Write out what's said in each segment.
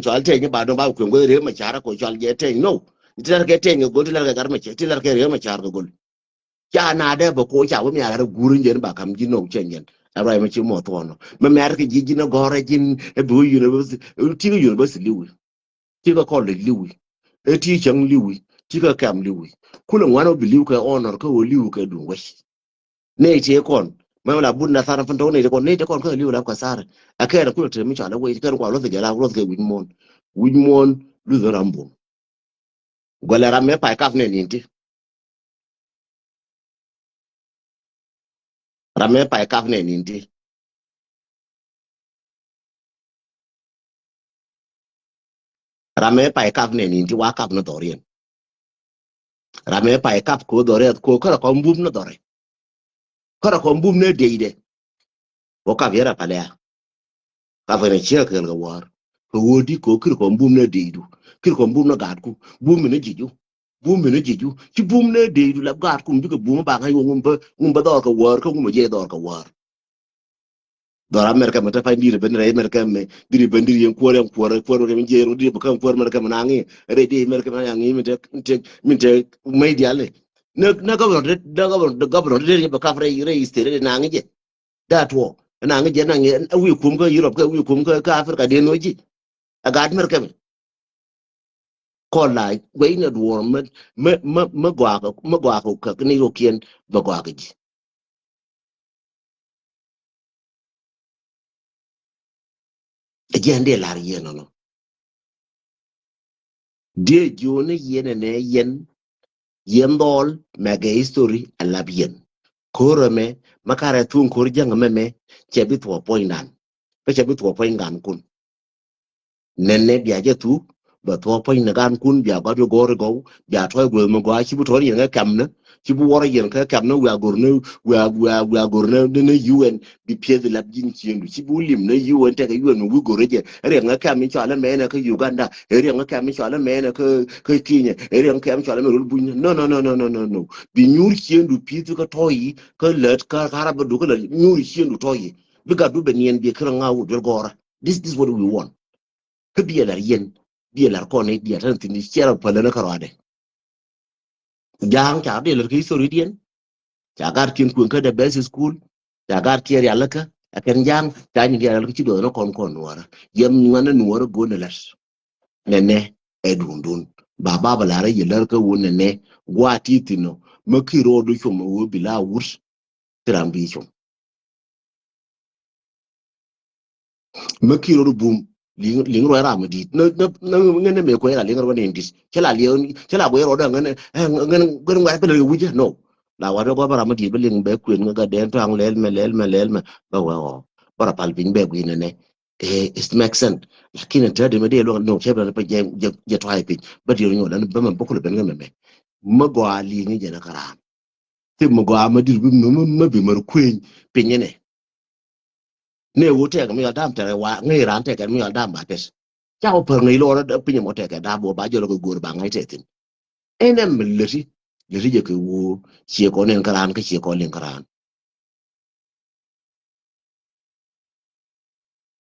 chal te ba do ba ku ngo re ma chara ko chal je te no tilar ke te ngo tilar ke gar ma che tilar ke re ma char go cha na de ba ko cha wo mi ara gurun je ba kam ji no chen ara ma chi mo to no ma mer ke ji na gore jin e bu university ti university liwi ti ko college liwi e ti chang liwi ti ka kam liwi kula ngwana believe ka honor ka wo liwi ka du wesh ne che kon ma la bun na sara fanto ne te kon ka liwi la ka sara akera kula te mi cha la we ka ko lo te la lo ke win mon lu do rambo gola ramme pa kaf ne ninti ramme pa kaf ne ninti ramme pa kaf ne ninti wa kaf no dorien ramme pa kaf ko dore ko ko mbum no dore ko mbum ne deide o ka viera palea ka fere chia ke ga war ko wodi ko ko mbum ne deidu ko mbum no gad ku bum ne jiju ti bum ne deidu la gad ku mbi ko bum ba ga yo ngum ba dor ko war ko ngum je dor ko war dor amerika mata fa ndire ben re amerika me diri bandiri en kuore ke je ro diri ko kuore amerika na ngi re di amerika na ngi mi te mai diale na governor de ba ka fere re istere na ngi je that war na ngi je na ngi wi kum ko europe ka wi kum ka afrika de noji aga admer ka ko la we na duor ma gwa ko ka ni ro kien ba gwa ka ji je ande la yen no de jone yen ne yen dol mega history alabien korome makare tun kor jang meme chebi to point nan pe chebi to point gan kun nenne biaje tu ba to point na gan kun bia ba do gore go bia to go mo go chi bu to yen kam na chi bu woro yen ka kam na we agorne we agorne de ne UN bi pie de lab jin chi ndu chi bu lim na UN te ka UN wu gore je re nga kam mi chala me na ka Uganda re nga kam mi chala me na ka Kenya re nga kam chala me ro bu no bi nyur chi ndu pi tu ka toyi ka let ka haraba du ka nyur chi ndu toyi bi ga du be nien bi ka nga wu do gora this is what we want ka bielar yen bielar ko ne dia tan tin chera pala na karade jang cha de ler ki sori dien cha gar kin kun ka da best school cha gar tier ya laka akan jang ta ni dia ler ki do no kon wara yem ngana nuwara go na las nene edundun baba balara yelar ka won ne gwa titino makiro do chuma wo bila wurs trambi chum makiro do bum ling ro ra madi na ngene me ko era ling ro ne ndis chela bo ro da ngene ngene ngwa pe le wuje no la wa do ko bara madi be ling be kwen nga den tang lel me ba wa bara pal bin be gwine ne it makes sense lakini tade me de lo no chebra pe je try pe ba de no dan ba man bokul ben ngame me magwa li ngi je na kara te magwa madi bi no ma bi mar kwen pe nyene ne wo te ga mi dam tere wa ngi ran te ga mi dam ba tes cha o per ngi lo ra pe nyemo te ga da bo ba jo ko gur ba ngai te tin enem leti je ko wo che ko nen karan ka che ko len karan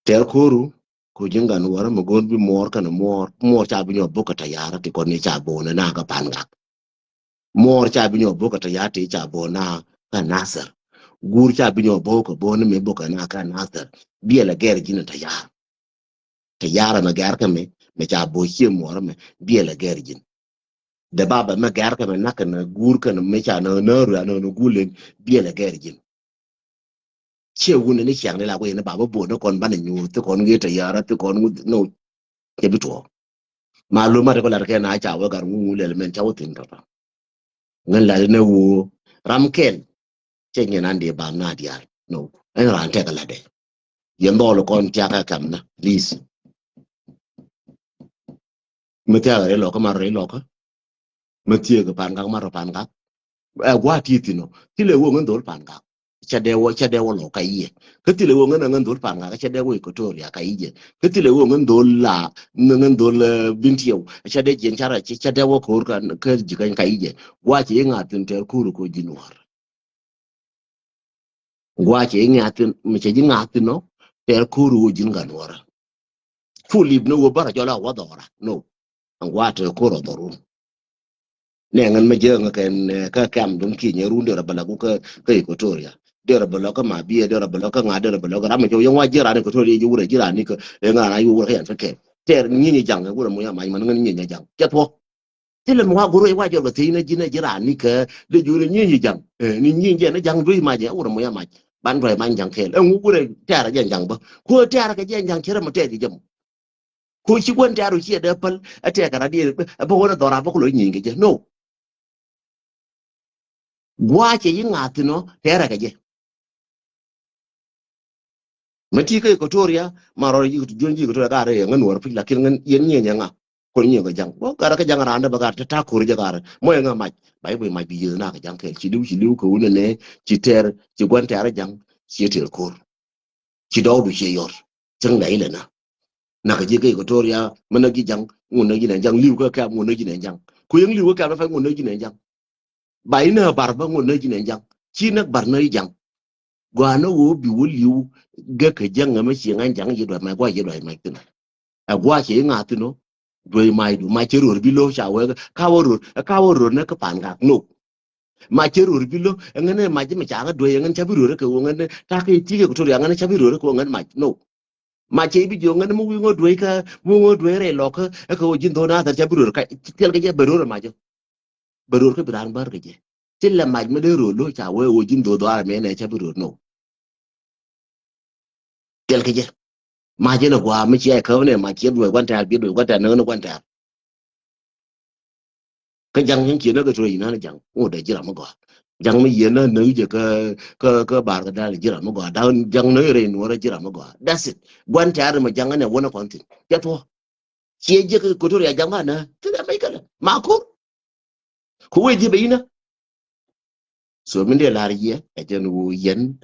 ter koru ko jingan wara mo gon bi mor kana mor cha bi nyo boka ta yara ti ko ni cha bo na ka panga mor cha bi nyo boka ta yara ti cha bo na ka nasar gur cha bi nyo boka bo ne me boka na ka nasar bi la ger jina ta yara ma gar ka me cha bo che mor me bi la ger jin de baba ma gar ka me na kana gur kana me cha na ru no gulen bi la ger jin che wune ni chang la ko ne baba bo no kon ban nyu to kon ge ta yara to kon no ke bi to maluma ko la ke na cha wa gar ngu le men cha wutin ta ngan la ne wo ramken che nyen ande ba na dia no en ran te la de yen do lo kon cha ka kam na please me ta re lo ko ma re lo ko me tie ko pan ga ma ro pan ga gwa ti ti no ti le wo ngan do pan ga cha de wo lo ka ye ke ti le wo ngan do pan ga cha de wo ko to ya ka ye ke ti le wo ngan do la ngan do le bintio cha de jen cha de wo ko ka ke ji ka ye gwa che nga tin ter ku ko jinwar gwa che nga tin me che ji nga tin no ter ku ru jin ga wara fully no wo bara jola wa dora no an wata ko ro doru ne ngan ma je ngaken ka kam dum ki ne runde ra bala ku ka Equatoria dera bala ka ma biye dera bala ka ngade dera bala ka ram jo yang wa jira ne ko to ji wure jira ni ka ngana yu wure yan fake ter ni jang wure mo ya mai man ngan ni jang ya to tele mo wa guru wa jo te ne jina jira ni ka de jure ni jang ni je ne jang dui ma je wure mo ya mai ban roi man jang kel en wure tara jang ba ko tara ka jang kira mo te di jam ko shi gon taro shi da pal ate ka radi ba wona dora ba ko lo ni nge no gwa ke yin atino tera ka je mati ka Equatoria maro yi to jonji ko ga re ngan war pila kin ngan yen nye nga ko nye ga jang ko gara ka jang randa ba ga ta ko ri ga mo nga ma bai bai ma bi na ka jang ke ci liu ko wona ne ci ter ci gwanta ara jang ci ter ko ci daw du ci yor jang dai le na ka je ka Equatoria mana gi jang ngona gi ne jang liu ka ngona gi ne jang ko yang liu ka fa ngona gi ne jang bai na bar ba ngona gi ne jang ci nak bar na jang gwana wo bi wo liu ga ka janga ma shi ngan jang yi do mai gwa yi do mai tin a gwa shi nga tino do mai du ma cheror bi lo sha we ka wo na ka pan ga no ma cheror bi lo ngane ma ji ma cha ga do ngan cha bi ro ka wo ngan ta ka ti ga to ya ngan cha bi ro ka wo ngan ma no ma che bi jo ngan mu wi ngo do ka mu ngo do re lo ka wo jin do na ta cha bi ro ka tel ga je bi ro ma jo bi ro ka bi ran bar ga je til la ma de ro lo cha we wo jin do a me ne cha bi ro no tel ga je ma je na gwa mi che ka ne ma che đuổi quan ta bi đuổi quan ta no quan ta cái jang những chuyện đó cái rồi nó jang ô để chỉ làm một gò jang mi ye na nữ je ka bar ka dal chỉ làm một gò down jang no re no re chỉ làm một gò that's it quan ta mà jang ne wona kon tin ya to che je ko to ya jang na te da mai kala ma ko we je be na so min de la ye e je no yen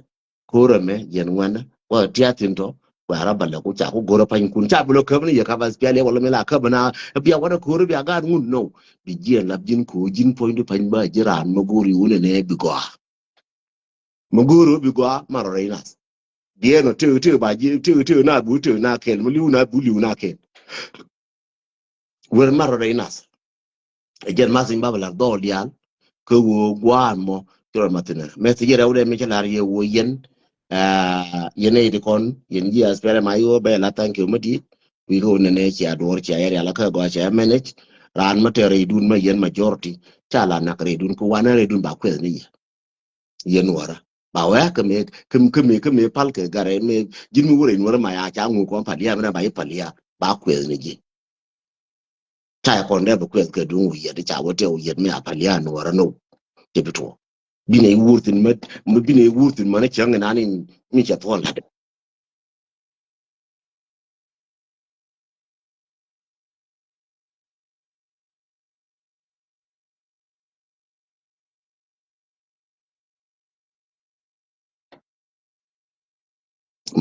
ko ra me yen wana wa tia tin to bara balla ko cha ko goro pan kun cha bulo kabni ya kabas piale wala mela kabna biya wala ko biya ga ngun no bi je labjin ko jin point pan ba jiran maguri wona ne bi go maguro bi go maro reinas die no tu ba ji tu na bu tu na kel mu liu na bu liu na kel wer maro reinas e jen masin babala do dial ko wo gwan mo to matina me ti jere wure me chala ye wo yen yene de kon yen ji aspere mayo be la thank you mati wi ho ne ci ador ci ayere ala ka go ci manage ran matere dun ma yen majority chala na kare dun ko wana re dun ba kwel ni yen wara ba wa ka me kem pal ke gare me jin mi wure wara ma ya cha ngu ko pa dia na ba yi palia ba kwel ni ji cha ko ne ba kwel ke dun wi ya de cha wote o yen me apalia no wara no ke bito bine wurtin met bine wurtin mana chang na ni mi cha ton la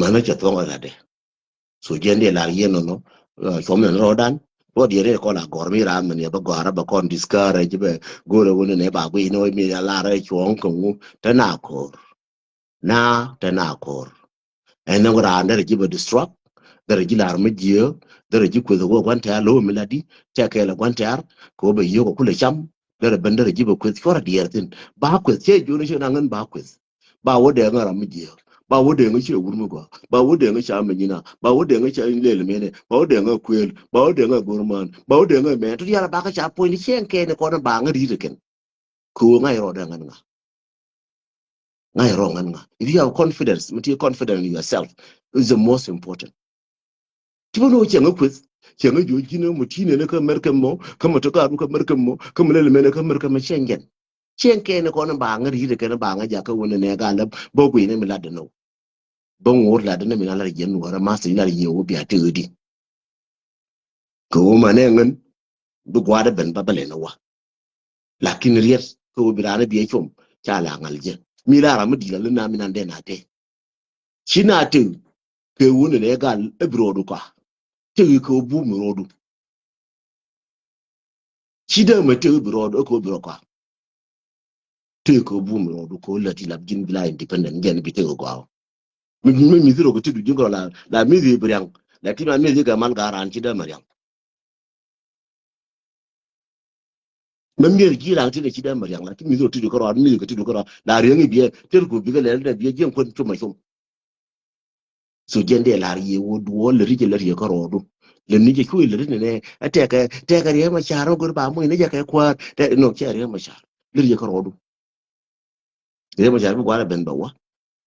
mana cha ton la de so jende la yeno no so men rodan bo dire ko la gor mi ram ne ba gora ba kon discourage be gore wona ne ba gwi no mi la ra chon ko ta na ko ta na ko en no ra ne ji ba distract dara ji lar mi ji dara ji ko go kwanta lo mi ladi ta ke la kwanta ko be yo ko kula cham dara ban dara ji ba ko fora diertin ba ko che ju ne na ngan ba ko ba wo de ngara mi ji ba wo de ngi che gurmu go ba wo de ngi cha me nyina ba wo de ngi cha le mene ba wo de ngi kwel ba wo de ngi gurman ba wo de ngi me to ya ba ka cha po ni chen ke ne ko na ba ngi ri ken ku ngai ro da ngai ro ngan nga if you have confidence muti confident in yourself is the most important tipo no chen ngi kwes chen ngi jo jina muti ne ka merkem mo ka mo to ka ru ka merkem mo ka mo le mene ka merkem chen gen chen ke ne ko na ba ngi ri ken ba ngi ja ka wona ne ga la bo gwi ne mi la de no bon wor la de ne mi la la yen wara ma se la ye wo bi ate odi ko ma ne ngan du gwa da ben ba bale no wa lakin riyet ko bi rana bi chom cha la ngal je mi la ra mi di la na mi nan de na te china te ke wona ne ga e brodu ka te ko bu mi rodu chi da ma te brodu ko bro ka te ko bu mi rodu ko la ti la gin bila independent gen bi te ko mi ziro ko te du jingo la mi zi briang lakini ami diga man garan ci da maryam mamir ji ran ci da ci da maryam lakini mi zo tudu karo mi ga tudu karo la rengi biye tel ko biga le da biye jen kon tuma shum so jende la ye wo do le rije le ye karo do le ni je ku le ne te ka re ma charo gur ba mu ne je ka kwa te no che re ma charo le ye karo do re ma charo ko ala ben ba wa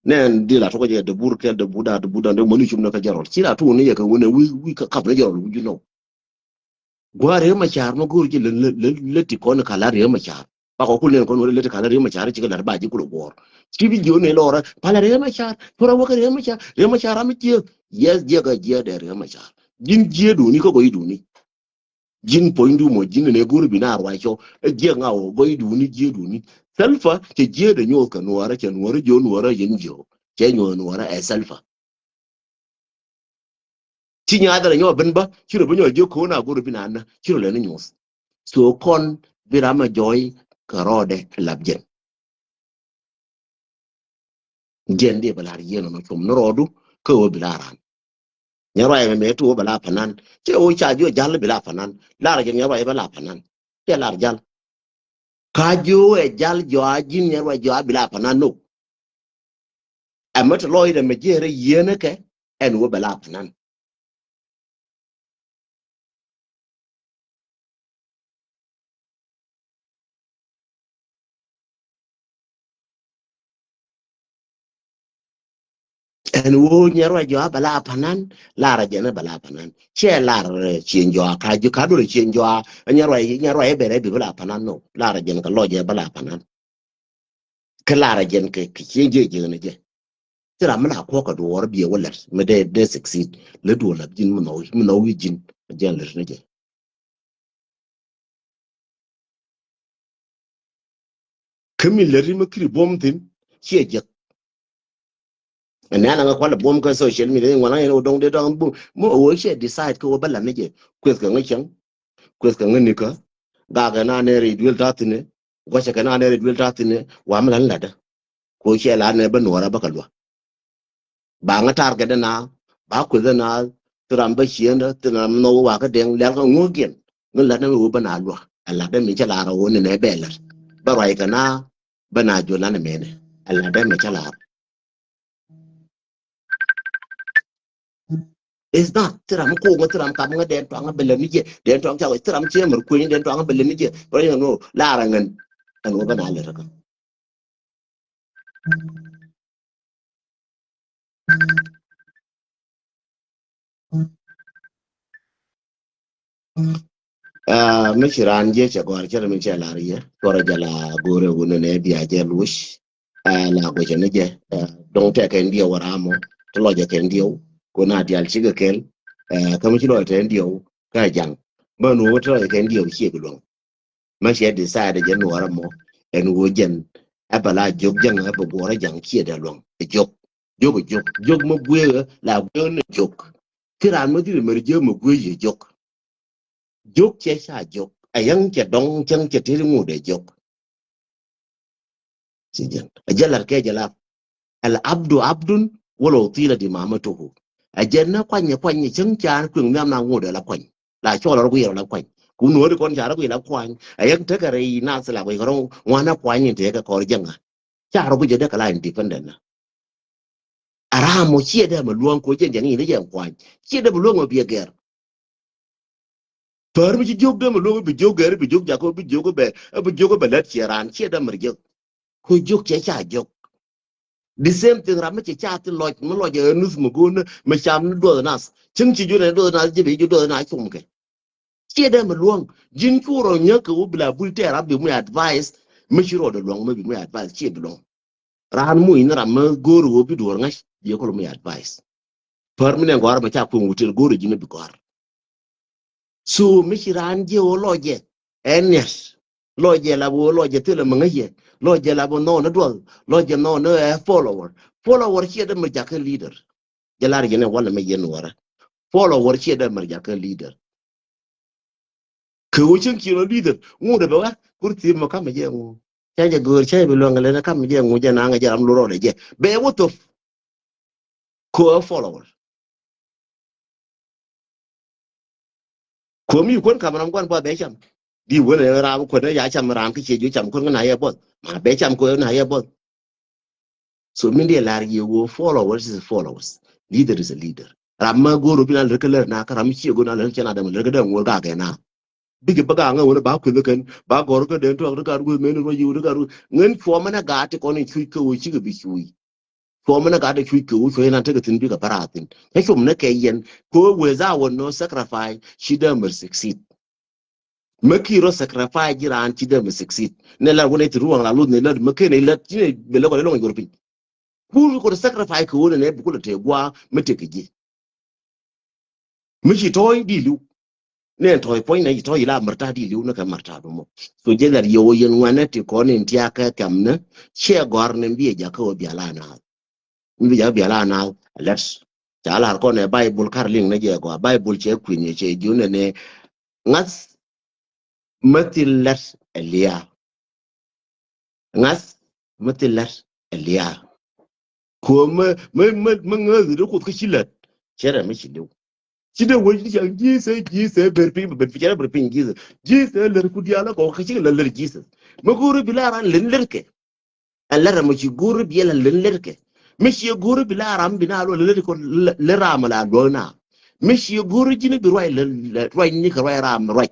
nen di la to ko je de bur kel de buda de monu chum na ka jarol ci la to ne ye ka wona wi ka kap ne jarol wu no gwa re ma char ma gur ji le ti kon ka la re ma char ba ko kulen kon le ka la re ma char ci ka la ba ji ku bor ci bi jo ne lora pa la re ma char pora wa ka re ma char am ci yes je ga je de re ma char jin je du ni ko go du ni jin pointu mo jin ne gur bi na rwa cho je nga o go du ni je du ni salfa ke je de nyo ka nuara ke nuara jo nuara yin jo ke nyo nuara e salfa ci nya da nyo ben ba kiro bi nyo je ko na gur bi na na kiro le ni nyos so kon birama joy karode labjen jende balar yeno no tum norodu ko bilaran nyaro ay me to bala panan ce o cha jo jall bila panan lara gen nyaro ay bala panan ce lar jall ka jo e jall jo ajin nyaro jo bila panan no amata loy de me jere yene ke en wo bala panan en wo nyaro jo bala panan lara gen bala panan ce lar cien jo ka jo ka do cien jo nyaro ay bere bi bala panan no lara gen ka loje bala panan klara gen ke cien je ne je tira mana ko ka do war biye wala me de succeed le do la jin mo wi jin jan le ne je kemi le ri makri bom tin che je na na ko la bom ka social media ngwana eno dong de dong bu mo o che decide ko bala ne je kwes ka ngchen kwes ka ngani ka ga na ne ri dwel tatine ko che ka na ne ri dwel tatine wa mala la da ko che la ne ban wara bakalwa ba nga tar ga na ba ku da na tram ba chien da tram no wa ka den la ka ngo gen ngin la na wo ba na lwa ala da mi cha la ro ne ne be la ba rai ka na ba na jo la ne me ne ala da mi cha la is not tram ko ngo tram ka nga den to nga be le ni je den to cha tram che mer ku ni den to nga be le ni je ba no la ra ngan an wo ba na le ra ka me chiran je cha gor cha mi cha la ri ye to ra ja la gore wo ne bi a je lush la go je ne je don te ken dia wara mo to lo je ken dio ko na dial chi ga ken ka mi lo te dio ka jang ba no to ken dio chi ga lo ma she decide je no wara mo en wo jen abala jog jang ba go ra jang chi da lo jog jog mo gwe la gwe ne jog tiran mo di mer je mo gwe je jog che sa jog ayang che dong chang che ti mu de jog si jen ajalar ke jala al abdu abdun wala tila di mamatuhu ajanna kwanye chang chan kun nam na ngode la kwany la cho la ruya la kwany ku no de kon jara ku la kwany ayang te kare na sala ko ro wana kwany te ka ko janga cha ro ku je de kala independent na ara mo chi de ma luon ko jen jang ni de kwany chi de luon mo bi ger par mi jog de mo luon bi jog ger bi jog ja ko bi jog be let chiran chi de mer jog ko jog che cha jog the same thing ram che cha tin loj mo loj nus mo gun me cham do nas ching chi ju ne do nas je bi ju do na sum ke che de mo luong jin ku ro nya ko bla bul te rab bi mo advice me chi ro de luong me bi mo advice che bi luong ran mu in ram go ro bi do ngas je ko mo advice par mi ne ngor ma cha ko ngutel go ro ji ne bi gor so me chi ran je o loje enes loje la bo loje te le mo ngaye loje la bo no na do loje no no follower che de me ja ke leader jalar gene wala me yen wara follower che de me ja ke leader ke wucin kino leader mu de ba kurti mo kam je mu cha je gur che bi lo ngale na kam je mu je na nga jaram lo de je be woto ko follower ko mi kon kam ram kon bo be cham di wona ram ko ne ya cham ram ki che ju cham kon na ya bo ma be cham ko na ya bo so min de lar ye wo followers is followers leader is a leader ramma goro binal rekaler na karam chi go na ler chana da ler ga ngol ga na bigi baga nga wona ba ku kan ba gor ko den to ga ru men ro yu ga ru ngen fo mana ga te ko ni chui ko chi ga bi chui fo mana ga de chui ko so yana ta ga tin bi ga paratin ta shum na kai yen ko we za won no sacrifice shi da mer succeed maki ro sacrifice jiran chi da mer succeed ne la wona ti ruwan la lu ne la make ne la ti ne be la ko lo ngor pin ku ko sacrifice ko wona ne bu ko te gwa mate ke ji mishi toy di lu ne toy point ne toy la marta di lu na ka marta do mo so je dar yo yen wane ti ko ne ntia ka kamne che gor ne bi ja ko bi ala na bi ja bi ala na let's ta ala ko ne bible karling ne je go bible che kwini che june ne ngas matilat elia ngas matilat elia ko me ngazi do ko kishilat chere me chilu chide wajin yang jise berpin chere berpin jise ler ku diala ko kishi ler jise maguru bilaran len lerke allara mo ci guru biela len lerke mishi guru bilaram binalo ler ko lerama la dona mishi guru jini bi roy roy ni ka roy ram roy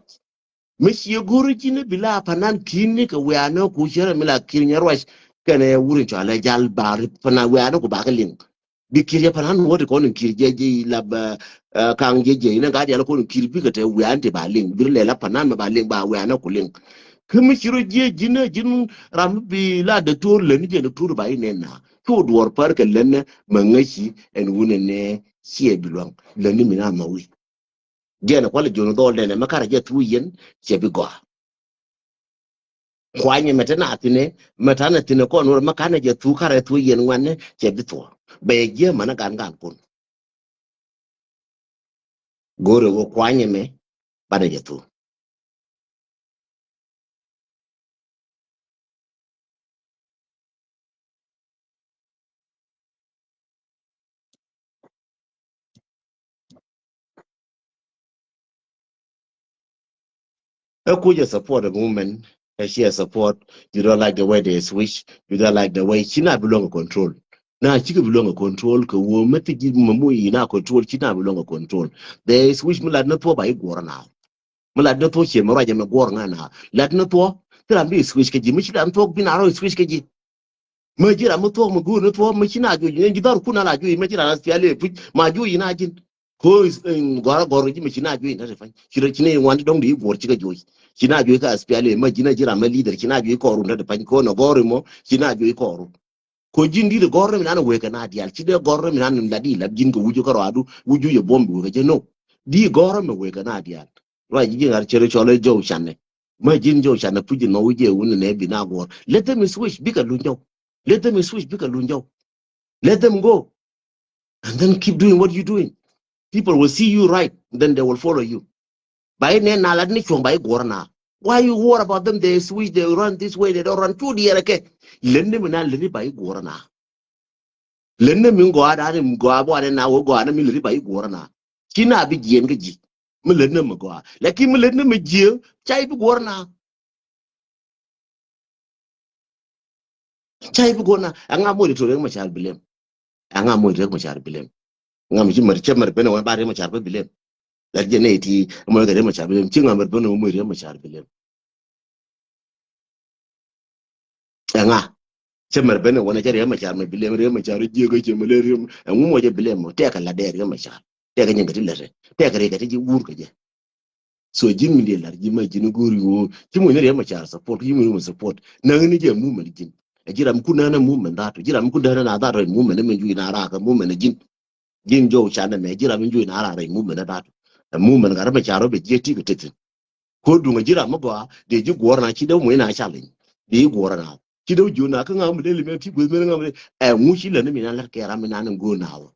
mishi guru jini bila panan kinni ka wano ku shere mila kirnya roy kane wurin to ala jal bar panan wano ko bakalin bi kirya panan wodi ko nin kirje je laba kan je ina ga dia ko nin kirbi ka te wante balin birle la panan ba balin ba wano ko lin kemi shiro je jin ram bi la de tour le ni je de tour ba ine na to dwar par ke len mangashi en wune ne sie bilong le ni mina mawi je na kwale jono do le ne makara je tu yen che bi go kwanye metana atine metana tine ko no makana je tu kare tu yen wane che bi to be je mana gan kun gore wo kwanye me bana je tu who you support a woman, and she support, you don't like the way they switch, you don't like the way she not belong to control. Now she can belong to control, because woman to give mamu ina control, she not belong to control. They switch me like not to by gore now. Me like not to she me right me gore now. Like not to, tell me switch keji, me she am talk bin arrow switch keji. Me jira me to me go no to me she na ju, ni jidar kuna la ju, me jira na fiale put ma ju ina jin. Ko is gora gora ji me she na ju ina fa. She ne want dong di gore chiga ju. Kina joy ka aspiale ma jina jira ma leader kina joy ko runda de pan ko no gore mo kina joy ko ru ko jindi de gore mi nan we ka na dial ci de gore mi nan la di la jin ko wuju ko adu wuju ye bombi we ka no di gore me we ka na dial wa ji ngar chere chole jow channe ma jin jow channe puji no wuje won ne bi na gore let them switch bika lunjo let them switch bika lunjo let them go and then keep doing what you doing people will see you right then they will follow you by ne na la ni chong by gore na. Why you worry about them? They switch, they run this way, they don't run two dear okay. Lende mina liri by gorana. Lende min go ada ni go abo ada na wo go ada mi liri by gorana. Kina bi jien ga ji. Mi lende mi go. Laki mi lende mi ji chai bi gorana. Chai bi gorana. Anga mo to reng ma char bilem. Anga mo reng ma char bilem. Anga mi mar chemar bene wa bare ma char bilem. La jene ti mo ga reng ma char bilem. Chinga mar bene mo reng ma char bilem. Anga chemar bene wona jare ma char ma bilem re ma char je ga che male re ngu mo je bilem mo te ka la de re ma char te ga nyanga tilere te ga re ga ji wur ka je so jin mi de lar ji ma jin gori wo ji mo ne re ma char support ji mo support na ni je mu ma jin jira mu kuna na mu ma da to jira mu kuna na da to mu ma ne me ju na ra ka mu ma ne jin jo cha na me jira mu ju na ra re mu ma na da to mu ma ga ma char be je ti ka te ko du ma jira mo ba de ji gor na ki da mu ina cha le de gor na ki do jona ka ngam de me ti go me ngam e mu shi le ne mi na la ke ra mi na ngo na wo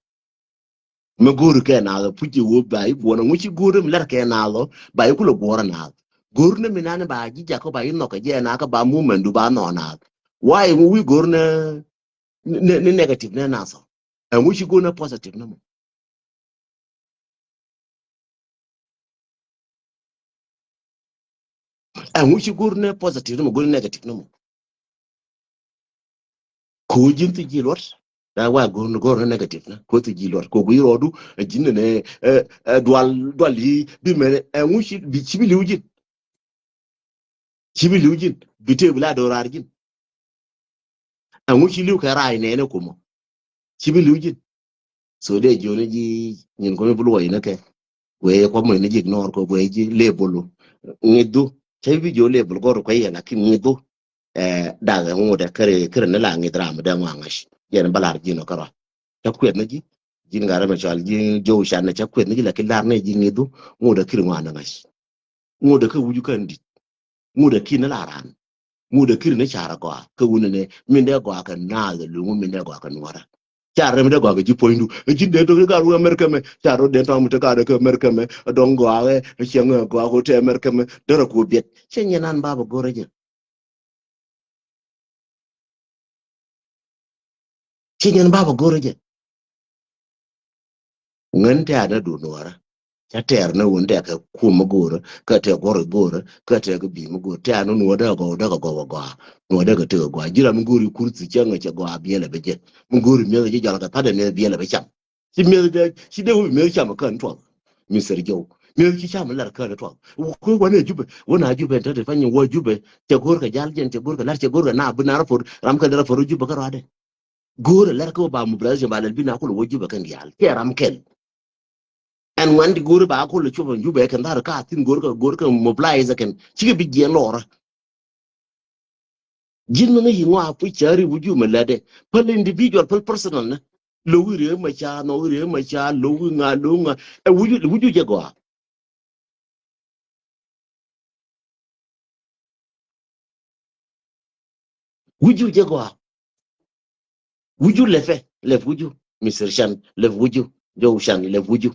me guru ke na lo puji wo ba i bo na mu shi guru mi la ke na lo ba i ku lo gora na guru ne mi na ne ba ji ja ko ba i no ka je na ka ba mu men du ba no na why mu wi guru ne negative ne na so e mu shi go na positive na mo anguchi gurne positive no gurne negative no ko jinti jilot da wa gurne negative na ko ti jilot ko guirodu jinne ne dual yi bi me anguchi bi chibili ujin bite bula do rarjin anguchi liu ka rai ne ko mo chibili ujin so de jone ji nyin ko bulu wa ina ke we ko mo ne ji ignore ko we ji label ngidu chebi jo label gor ko yana kin ngidu daga ngode kare na la ngidra ma da wangash yen balar jino kara ta kwet na ji jin ngara ma chal ji jo shan na ta kwet na ji la kilar ne ji ngidu ngode kir ngwana ngash ngode ka wuju kan dit ngode kin la ran ngode kir ne chara ko ka wune ne min de go ka na da lu min de go ka nwara chara mi de go ji pointu ji de to ga ru amerika me charo de to mu te ka de ka amerika me don go awe chen go ko te amerika me de ko biet chen yan baba goreje chen yan baba goreje ngante ada do nora ta ter na wonde ka kuma goro ka te goro ka te ga bi mu go ta no no go no da ga te go jira mu gori kurti changa che go abiela beje mu gori me ga jala ka ta da me biela be cham si me da si de me cham ka ntwa mi ser jo me ki cham lar ka da to ko wane jube wana jube ta da fanyin wo jube te gor ka jal jen te gor ka lar te gor na bu na rafor ram ka da rafor jube ka rade goro lar ko ba mu brazil ba lal bi na ko wo jube kan yal te ram kel and when the guru ba ko le chuba jube kan dar ka tin gor ka mobilize kan chige bi je lora jin no yi ngwa pu chari wuju melade pal individual pal personal na lo wire ma cha no wire ma cha lo nga e wuju je go wuju je go wuju le wuju Mr. Shan le wuju jo shan le wuju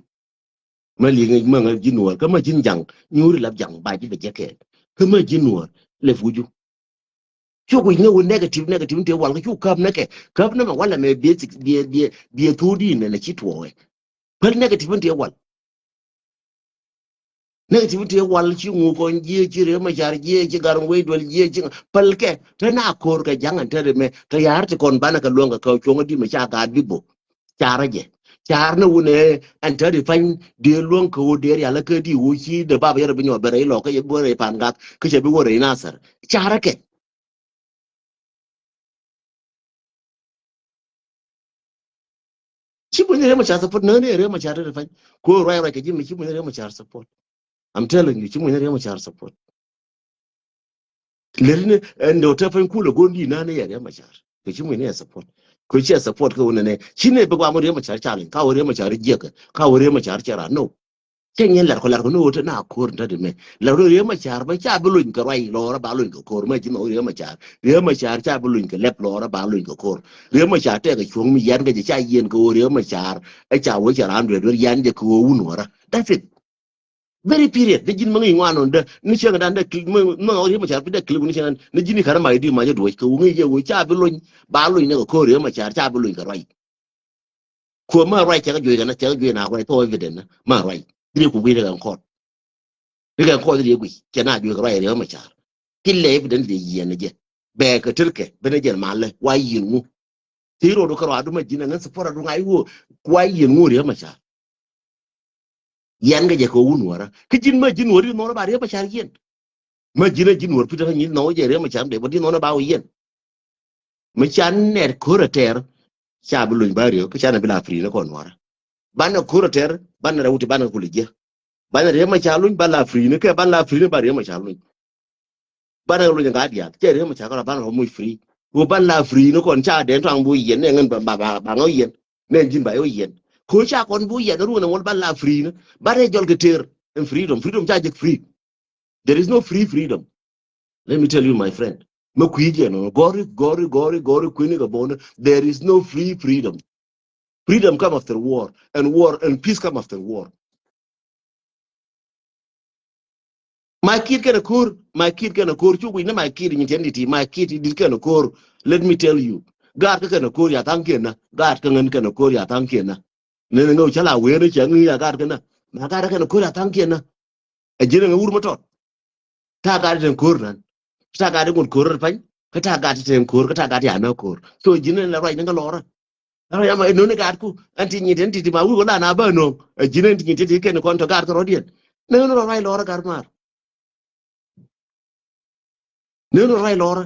ma li ngi ma ngi jinwa ka ma jin jang nyuri lab jang ba ji be je ke ka ma jinwa le wuju chu ko ngi negative te wal chu kap na ke kap na ma wala me basic bi thudi ne na chitwo we pal negative te wal negative te wal chi ngu ko je chi re ma jar je chi gar we dol je chi pal ke ta na kor ka jangan te me ta yar te kon bana ka longa ka chu ngodi ma cha ga bibo chara je char na wune an ta de fan de lon ko de ya la ka di wo chi de baba yar bi nyo bere lo ka ye bore pan ga ka che bi wo re nasar chara ke chi bu ne ma cha support na ne re ma cha de fan ko rai ka ji mi chi bu ne ma cha support. I'm telling you, chimu nyari machar support. Lerine ndo tafen kula gondi na ne yari machar. Ko chimu ne support. Ko chi support ko wona ne. Chine be kwa muri machar challenge. Ka wori machar jeka. Ka wori machar chara no. Kenyen lar ko no na kor nda de me. La ro machar ba cha bulun ka rai lo ba lun ko kor ma chi no re machar. Re machar cha bulun ka lep lo ba lun ko kor. Re machar te ka chung mi yan ga cha yen ko re machar. Ai cha wo chara andre yan je ko wunora. That's it. Very period de jin mangi ngwano de ni chenga dan de ma ori ma char de klibu ni chenga ni jini kar ma di ma je do ko ngi je wo cha bi lun ba lun ne ko re ma char cha bi lun ka rai ko ma rai cha ga jo ga na cha jo na ko to evident na ma rai dire ku bi de kan ko de kan ko de gui cha na jo ga rai re ma char kille evident de yi ne je be ka turke be ne je ma le wa yin mu tiro do karo adu ma jina ngan se fora do ngai wo wa yin mu re ma char yan ga je ko wun wara ki jin ma jin wori no ba re ma char yen ma jina jin wor pita ni no je re ma cham de bodi no na ba yen ma chan ne ko ter cha bu lun ba re ko chan bi la fri na kon wara ban ko ter ban na wuti ban ko lije ban re ma cha lun ba la fri ne ke ban la fri ne ba re ma cha lun ban lu ga dia je re ma cha ko ban ho mu fri ko ban la fri ne kon cha de tang bu yen ne ngan ba ngo yen ne jin ba yo yen ko cha kon bu yen ru ne won ban la fri ne ba re jol ke ter en freedom cha je free. There is no freedom. Let me tell you, my friend. No, gori, queen gabona. There is no freedom. Freedom come after war and peace come after war. My kid can occur, you win my kid in eternity, my kid can occur. Let me tell you. God can occur ya tankena, God can occur ya tankena. No chala wear it, ya God can. My God can occur ya tankena. A general urmatot. ta ga den kor nan ta ga den kor pan ka ta ga den kor ka ta ga ya na kor so jinin la roi nga lora ya ma no ne ga ku anti ni den ti ma wu la na ba no jinin ti ti ken kon to ga ko rodien ne no roi lora gar mar ne no roi lora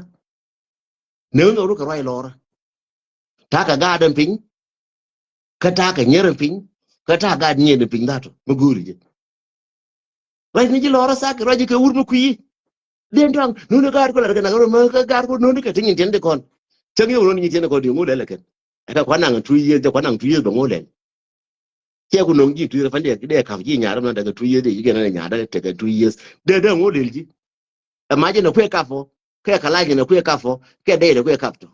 ne no ru ka roi lora ta ka ga den pin ka ta ka nyeren pin ka ta ga nyen pin da to ma guri je roi ni ji lora sa ka roi ka wur mu ku yi den tang no ne ga ko la ga na ma ka ga ko no ne ka tin tin de kon chẳng yêu nó như thế nào có điều ngô đấy là cái cái khả năng truy yêu cho khả năng truy yêu bằng ngô đấy theo của nông dân truy là vấn đề cái đề khảo gì nhà đó là cái truy yêu thì cái này nhà đó cái truy yêu đề đó ngô đấy chứ mà chỉ nó quay cà phô cái khả năng nó quay cà phô cái đây là quay cà phô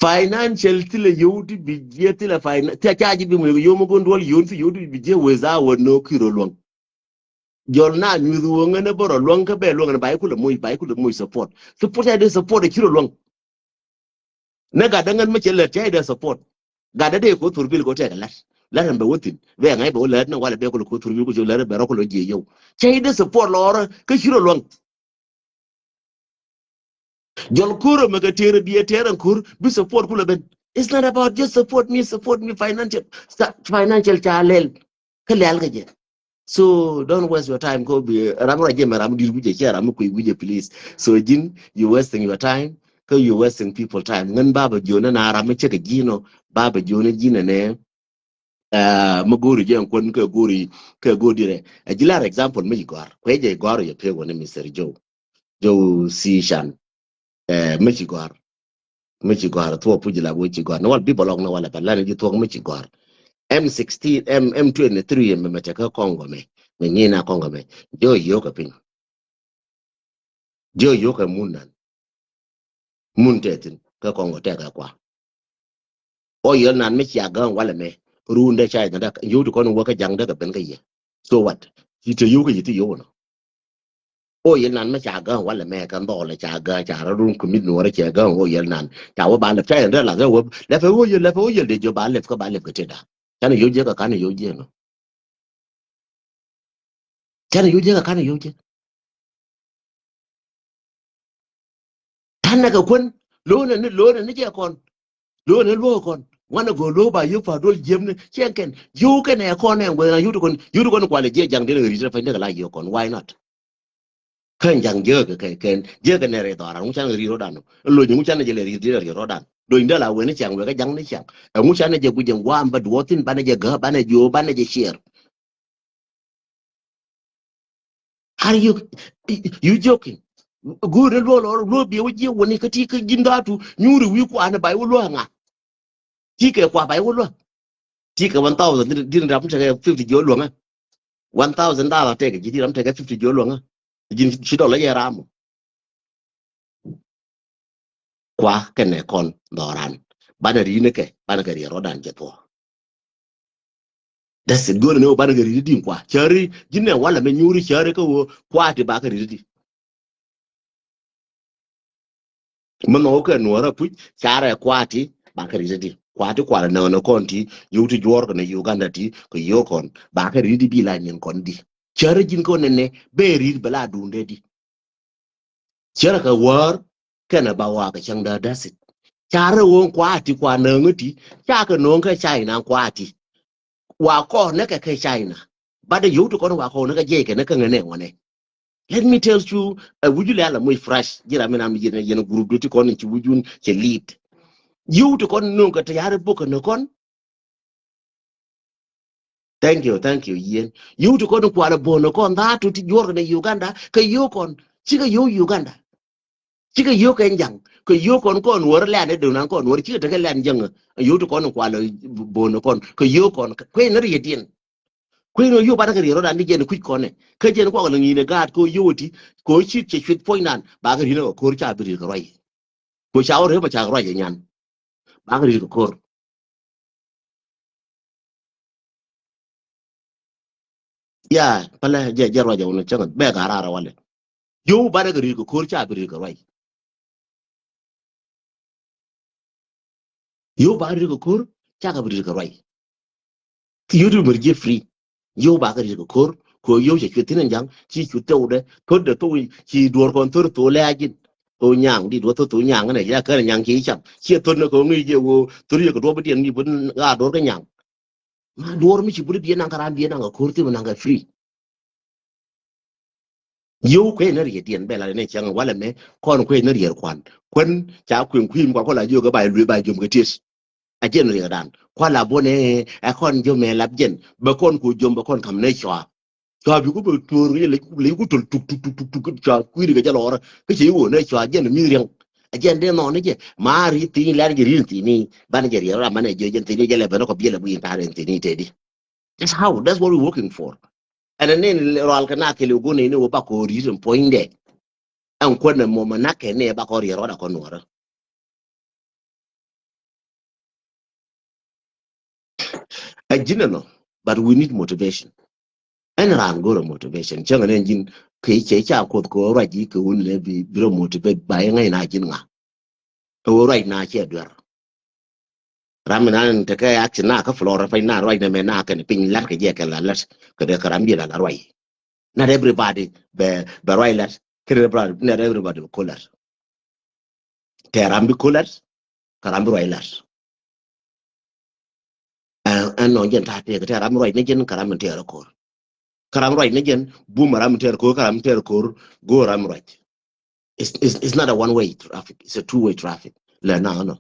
financial thì là yếu thì bị gì thì là phải theo cha chỉ bị người yếu mà con đuôi yếu thì yếu thì bị gì về giá và nó kêu luôn jol na mi ruanga na boro luang ka be luang na bai ku le muy support ya de support de kiro luang na ga dangan ma chele te de support ga da de ko turbil ko te lat lat be wotin be ngai be lat na wala be ko turbil ko lat be ro ko je yow te de support lor ka kiro luang jol kuro ma ga tere biye tere kur bi support ku le ben it's not about just support me financial challenge ka lal ga je. So don't waste your time. Go be ramra jema ram dir buje kya ram ko buje please. So jin you wasting your time. Ko you wasting people time. Ngan baba jona na ram che ka gino baba jona jina ne maguri je kon ko guri ko godire. A jilar example me gor. Ko je gor ye pe wona Mr. Joe si shan me gor. Me gor to pujila wo gor. No wal people long no wala bala ni to me gor. M16 M23 me meteka Congo me nyina Congo me yo ka pin yo ka munan mun tetin ka Congo te ka kwa o yo nan me chia gan wala me runde chai da yo to kono waka jang da ka ben ka ye so what ite yo ka yiti yo no o yo nan me chia gan wala me kan do le chia ga cha run ku mit no ra chia gan o yo nan ta wa ba le chai da la ga wo le fa wo yo de jo ba le ka te da kana yo je ka kana yo je no kana yo je ka kana yo je tan ka kun lo ne je kon lo kon wana go lo ba yu fa dol jem ne chenken yu ke ne kon ne ngwa yu kon kwale je jang de ri fa ne la yo kon why not kan jang je ke ken je ke ne re to ara mu chan ri ro dan lo ni mu chan je le ri ri ro dan do inda la we ne chang we ka jang ne chang mu chan je gu jeng wa amba do tin ba ne je ga ba ne jo ba ne je share are you joking go re lo bi wo je woni ka ti ka jindatu nyuri wi ku ana bai wo lo nga ti ke kwa bai wo lo ti ka 1000 din ram ta 50 jo lo nga $1,000 take jiti ram take 50 jo lo nga jin shi do la ya ram kwa kene kon doran bana ri ne ke bana ga ri rodan je to das go ne bana ga ri din kwa chari jinne wala me nyuri chari ko wo kwa ti ba ka ri di mo no ke no ra pu chara kwa ti ba ka ri di kwa ti kwa na no kon ti yuti jor ko ne Uganda ti ko yo kon ba ka ri di bi la nyen kon di chari jin ko ne be ri bala dunde di chara ka war kana ba wa ka chang da dasit chara won kwati kwa na nguti chaka non ka China kwati wa ko na ka China bada yutu ko wa ko na ka je ke na ka ngene wone let me tell you wujule ala muy fresh jira mina mi jina yena group do ti ko ni ci wujun ci lead yutu ko non ka tayare boko na kon thank you yen yutu ko ko ala bono ko ndatu ti jor na Uganda ka yokon ci ga yo Uganda chika yo ken jang ko yo kon wor la ne do nan kon wor chika te lan jang yo to kon kwa lo bono kon ko yo kon ko ne ri din ko no yo ba ta ri ro dan di jen ku kon ne ka jen ko lo ni ne gat ko yo ti ko chi che chit po nan ba ga ri no ko cha bi ri roi ko cha ro ba cha roi nyan ba ga ri ko ya pala je ro ja wono chang be ga ra wale yo ba ga ri ko cha bi ri roi yo ba ri ko cha ga bi ri roi you do merge free yo ba ka ri ko yo che tin jang chi chu te de to de to chi dur kon to le ajin to nyang di do to nyang ne ya ka nyang chi chap chi to ne ko ngi je wo to ri ko do ba dien ni bun ga do ka nyang ma do mi chi buri dien nang karam dien nang ko ti nang ga free yo ko ne ri dien be la ne chang wala me kon ko ne ri kwan kwen cha kwin kwa ko la yo ga ba lu ba jum ga tis a jen ri dan kwa la bone a kon jo me lab jen ba kon ko jom ba kon kam ne chwa chwa bi ko be tur le ko tul tuk tuk tuk tuk chwa ku ri ga jalo ke chi wo ne chwa jen mi riang a jen de no ne je ma ri ti la ri ri ti ni ban je ri ra ma ne je jen ti ni je le ba ko bi le bu ta ren ti ni te di that's what we're working for and then ral kana ke le go ne ne wo ba ko ri ren point de an ko ne mo ma na ke ne ba ko ri ro da ko no ra a jina no but we need motivation en ran go motivation changa ne jin ke cha ko ra ji ko un le bi bro motivate ba ngai na jin nga to right na che dwer ramina te ka action na ka flora fa na right na me na ka ni pin lat ke je ka la lat ke de karam bi la right not everybody be right lat ke everybody not everybody ko lat te ram bi ko lat karam bi right lat an no jen ta te ka ram right ne jen karam te ko karam right ne jen bu maram te ko karam te ko go ram right it's not a one way traffic it's a two way traffic la na no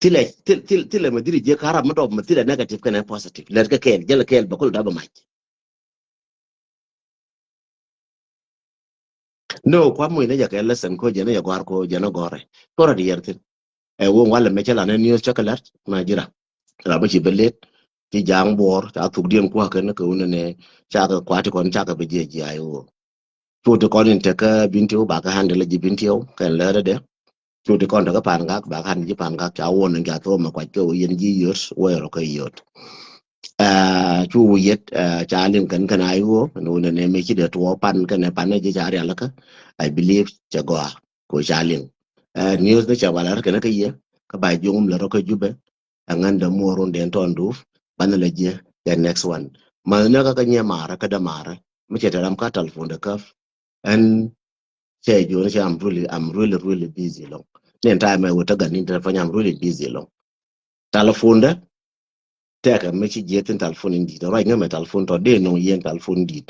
tile madiri je kara mato matila negative kana positive la ka kel jela kel bakul da ba mai no kwa mu ne ja kel lesson ko jena ya gwar ko jena gore kora di yertin e wo wala me chala ne news chocolate ma jira la ba ci belet ci jang bor ta tuk dien kwa kan ko ne cha ka kwati kon cha ka be je ji ayo to to kon te ka binti ba ka hande la ji binti o kan la de to to kon ka pan ga ba kan ji pan ga cha won ga to ma kwa ko yen ji yos wo ro ka yot chu yet cha lim kan kan ayo no ne me chi de to pan kan pan ne ji cha ya ka I believe cha go ko cha lim news ne cha wala kan ka ye ka ba jungum la ro ka jube angan da morun den ton du ban la je the next one ma ne ka nya mara ka da mara me che ta ram ka telefon da ka and say you know I'm really busy long then time I would take an interview I'm really busy long telephone da take a message jet in telephone indeed right now my telephone to day no yen telephone di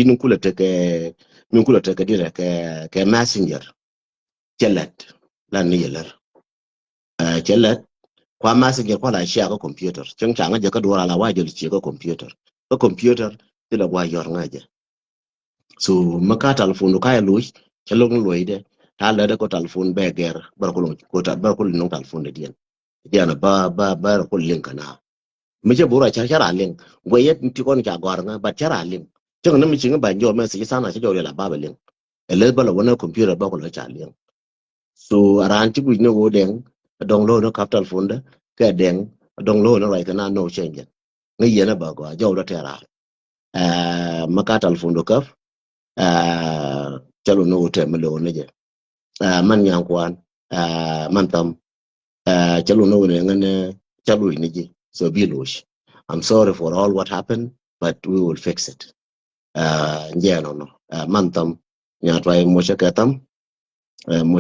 nun kula take dire ke messenger chelat lan ni yeler chelat kwa messenger kwa la share ko computer chang changa je ka dora la wa je chi ko computer tila wa yor ngaje so maka telephone ka ya luy chalong loy de ta la de ko telephone be ger bar ko no telephone de diana ba ko link na me je bora chara link goyet ti kon ja gor nga ba chara link chang na mi chinga ba jo me si sana jo la ba link ele ba la wona computer ba ko la cha link so aran ti gu no go den dong lo no capital phone de ka den dong lo no right na no change ngi yena ba go jo la tera maka telephone do kaf chalo no te me lo ne je man yang kwan man tam chalo no ne ngane chalo ni ji so bi losh I'm sorry for all what happened but we will fix it yeah no man tam nya try mo she katam mo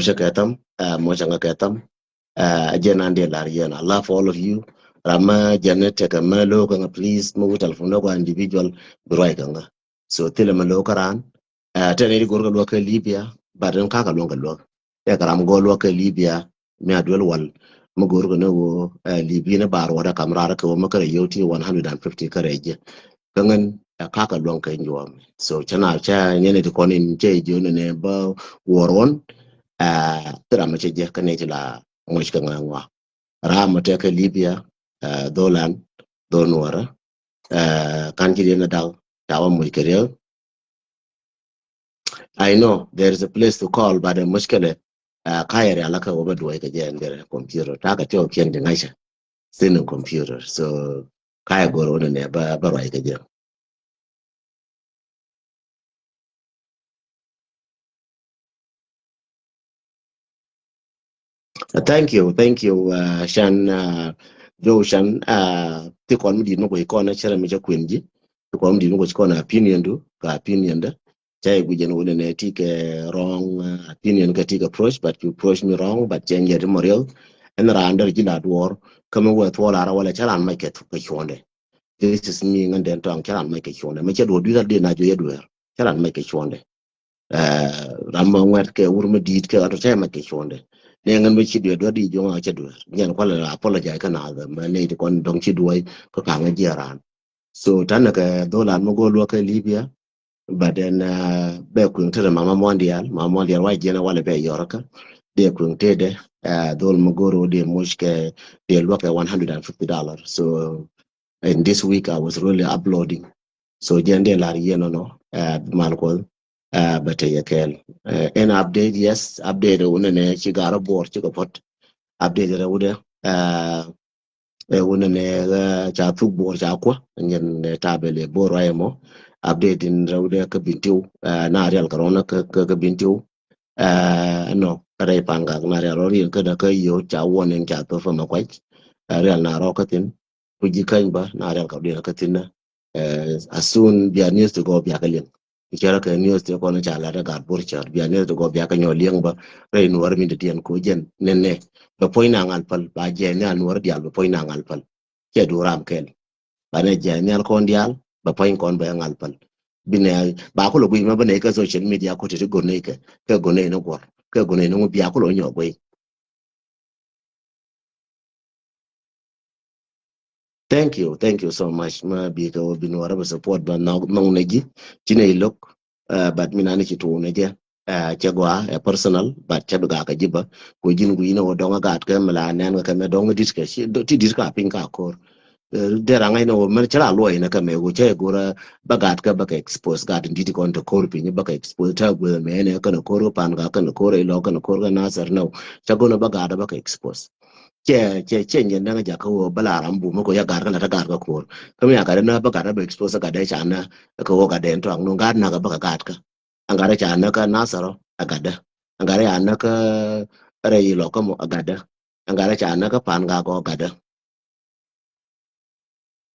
changa katam jena de la rien I love all of you rama janet ka malo ka please mo telephone no individual right nga so tele malo karan tene go lo ka libya baden ka ka lo ya karam go lo ka libya mi adwel wal mo go no libya na bar wada kamra ka mo ka yoti 150 kareje kangan ka ka lo ka njom so chana cha nyene to konin che jo ne ba woron tira ma che je ka ne la mo ka ngwa rama te ka libya dolan donora kan ji na dal tawa mo kere I know there is a place to call, but the mushkele kaya alaka over do it again the computer. Taka tell kian the nice thin computer. So kaya go on there but right again. Thank you, Shan. jo shan ti kon di no ko ko na chere mi ja kwenji ti kon di no ko na opinion du ka opinion da chai gu jen wona ne ti ke wrong opinion ka ti ka approach, but you approach me wrong, but jen ya mo real en ra ji la dwor kama wo to la ra wala charan mai ke ka chonde. This is me ngan den tong charan mai ke chonde me che do du de na jo ye do charan mai ke chonde ramma ngwat ke urma dit ke ato tema ke chonde ne ngan me chidwe do di jonga chedwe nyen ko la apologize kana da ma ne kon dong chidwe ko ka nga jiran so tan ka dola mo go lo ka Libya, but then be ku ntere mama mondial wa jena wala be yoraka de ku ntede dol mo go ro de mushke de lo ka $150. So in this week I was really uploading, so jende la yeno no malko bata yakel en update, yes update wona ne ci gara bor ci ko pot update re wude wona ne cha tu bor cha ko nyen tabele bor aymo update in re wude ka bintiu na real corona ka bintiu no kare panga na real ori ka da ka yo cha wonen cha to fa makwai real na rokatin kuji kan ba na real ka de ka tinna as soon be news to go be akalin ichara ka news to ko na chala da gar burcha be news to go be akanyo liang ba re nuar mi de tian ko jen nenne ba poina ngal pal ba je ne nuar dial ba poina ngal pal ke duram kel ba ne je ne ko dial ba poin kon ba ngal pal bine ba ko lo bi ma ba ne ka social media ko te go ne ka go ne no go ka go ne no bi ko lo nyo go. Thank you so much. Ma bi ka bin wara ba support ba na nong neji chine ilok but mina ni chitu neje chagwa personal but chaga ka jiba ko jin gu ina odonga gat ka mala nan ka me donga diska shi do ti diska pin ka kor de ranga ina o mer chala lo ina ka me go che gora bagat ka baka expose gat nditi kon to kor pin baka expose ta gu me ne ka na kor pan ka na kor ilo ka na kor ka na sar no chagona baga baka expose che nyen na ja ko bala rambu mo ko ya gar na ta gar ko ko ya gar na ba gar ba expose ga dai chana ko ga den to no gar na ga ba ga ka angare chana ka nasaro agada angare ana ka re lo ko mo agada angare chana ka pan ga ko agada.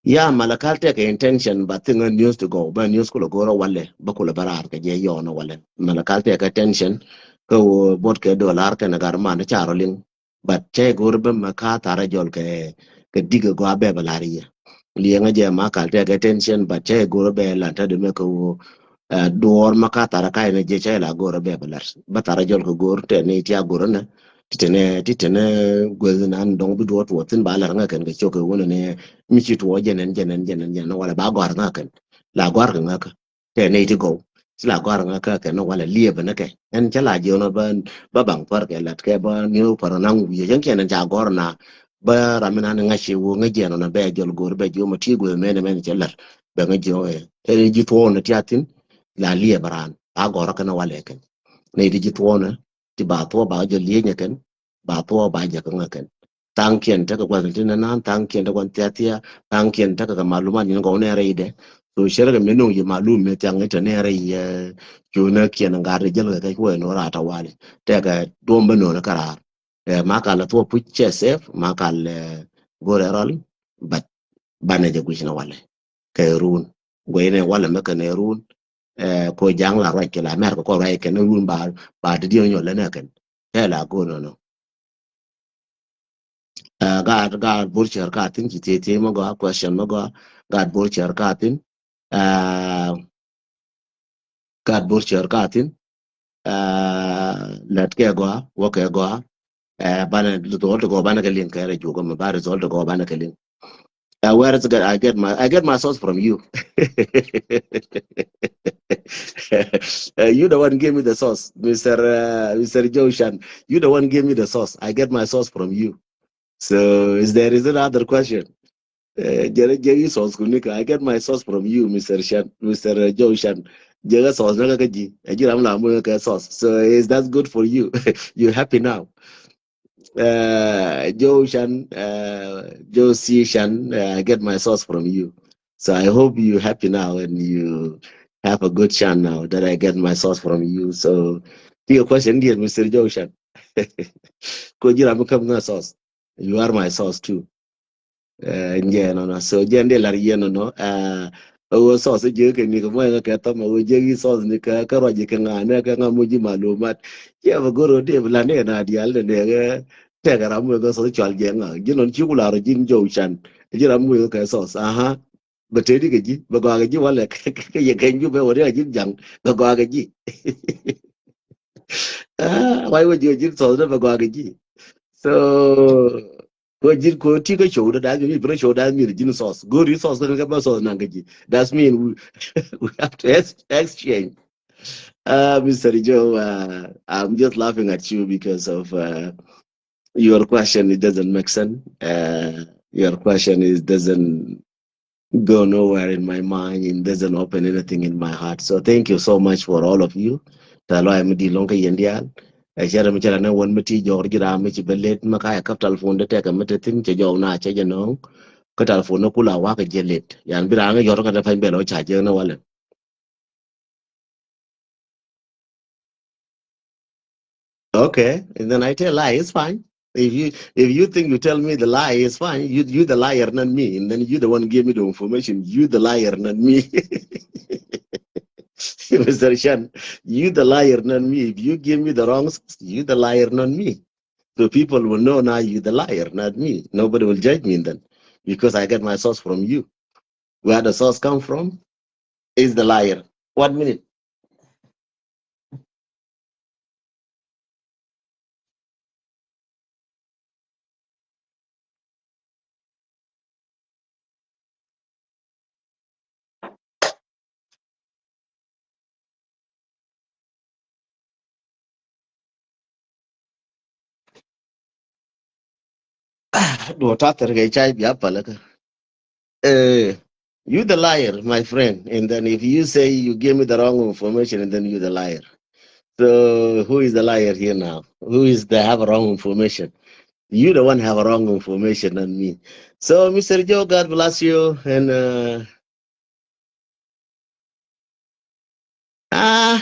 Ya malakalte ke intention but thing news to go ba news ko go ro wale ba ko barar ke je yo no wale malakalte ke tension ko bot ke dollar ke na gar ma na charo ling but che go be ma ka tara jol ke diga go abe balari lienga je ma kalte ke tension but che go be la ta de me ko duor maka tara kai ne je chela goro be balar batara jol ko gor te ne tia goro na titene gwel nan dong bu duot wotin ba lar nga kan ga choke wona ne mi chi to jenen wala ba gor nga kan la gor nga ka te ne ti go la gor nga ka kan wala lie ba na ke en chala jo no ba bang par ke lat ke ba ni par na ngu ye jen ken ja gor na ba ramina nga chi wo nga je no na be jol gor be jo ma ti go me ne chelar ba nga jo te ne ji to na ti atin la lie baran a goro kana wale ken ne di jitwona ti ba to ba jo lie ken ba to ba ja kan ken tang kien ta ko tin na nan tang kien ta kon tia tia tang kien ta ka maluma ni ko ne reide so shere ga menu yi malum me tang ta ne re ye jo na kien ga re jel ga ko no ra ta wale te ga dom ba no na kara ma ka la to pu che sef ma ka le gore rol bat bane je gushna wale kay run goyene wala me kan run ko jang la ra ke la mer ko ra ke no run ba de dio nyo le ne ken te la go no no ga bur cher ka tin ki te mo ga question mo ga bur cher ka tin ga bur cher ka tin let ke go wo ke go bana to go bana ke lin ke re ju go ma ba result go bana ke lin where is good? I get my source from you. You the one gave me the sauce, Mr. Joshan. You the one gave me the sauce. I get my sauce from you. So is another question? Sauce kunika. I get my sauce from you, Mr. Joshan. Jere sauce na kakaji. Ajira mla mo ka sauce. So is that good for you? You happy now? Joe C. Shan, I get my sauce from you. So I hope you happy now and you have a good Shan now that I get my sauce from you. So to your question, dear Mr. Joe Shan, Kojira become my sauce. You are my sauce too. no so jende lar yeno no o so se je ke ni ko mo ka to mo je gi so ni ka ro je ke ngane ka ngamu ji malumat ya ba goro de la ne na dial de ne te ga ramu ko so chal je nga ji non chi kula ro jin jo chan ji ramu ko so aha ba te di ke ji ba ga ji wala ke ye ke ju be wo de ji jang ba ga ji wai wo ji ji so de ba ga ji so ko jir ko ti ko show da mi bro show da mi jin sauce go resource ko ba sauce na gaji that's mean we have to exchange Mr. Joe, I'm just laughing at you because of your question. It doesn't make sense. Your question is doesn't go nowhere in my mind and doesn't open anything in my heart. So thank you so much for all of you. Talo ay mudi longa yendial. Shara mi chala na wan mati jor jira mi ci belet makaya capital phone de teka mete tin ci jow na ci janong ko telephone no kula wa ka jelet yan bira nga yor ka da fay belo cha je na wala. Okay, and then I tell lie, it's fine. If you think you tell me the lie, it's fine. You the liar, not me. And then you the one give me the information. You the liar, not me. Mr. Shan, you the liar, not me. If you give me the wrong, you the liar, not me. So people will know now you the liar, not me. Nobody will judge me then, because I get my source from you. Where the source come from is the liar. 1 minute. Do tatar ga chai biya palaka. Uh, you the liar, my friend. And then if you say you gave me the wrong information, and then you the liar. So who is the liar here now? Who is the have wrong information? You the one have wrong information than me. So Mr. Joe, God bless you. And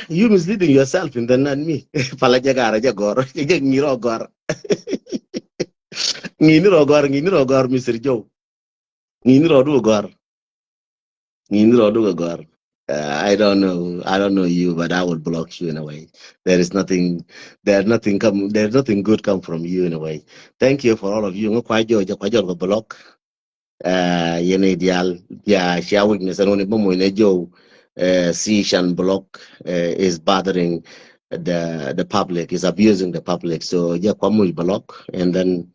you misleading yourself and then not me. Palajagara jagor. Ngiro gor. Ngini rogor, Mr. Joe. Ngini rodu gor. Ngini rodu gor. I don't know. I don't know you, but I will block you in a way. There is nothing. There's nothing come. There's nothing good come from you in a way. Thank you for all of you. Ngo kwa jo jo kwa jo go block. Yene ideal. Yeah, share weakness. And only bomo ine jo. See shan block is bothering the public. Is abusing the public. So yeah, kwa mu block and then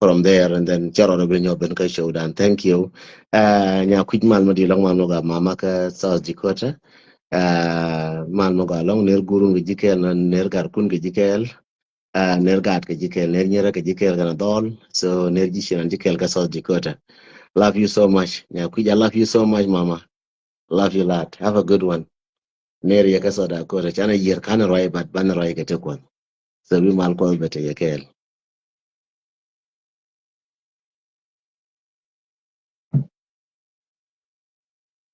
from there and then charo na benyo ben ka show dan. Thank you. Nya quick man madi lang man ga mama ka South Dakota. Man mo ga long ner gurun gi jikel na ner gar kun gi jikel ner gat gi jikel ner nyera gi jikel gana dol so ner jishan jikel ka South Dakota. Love you so much. Yeah, I love you so much, mama. Love you lot. Have a good one. Ner ya ka South Dakota chana yer kana roi but ban roi ka tekwan. So we mal ko bete yekel.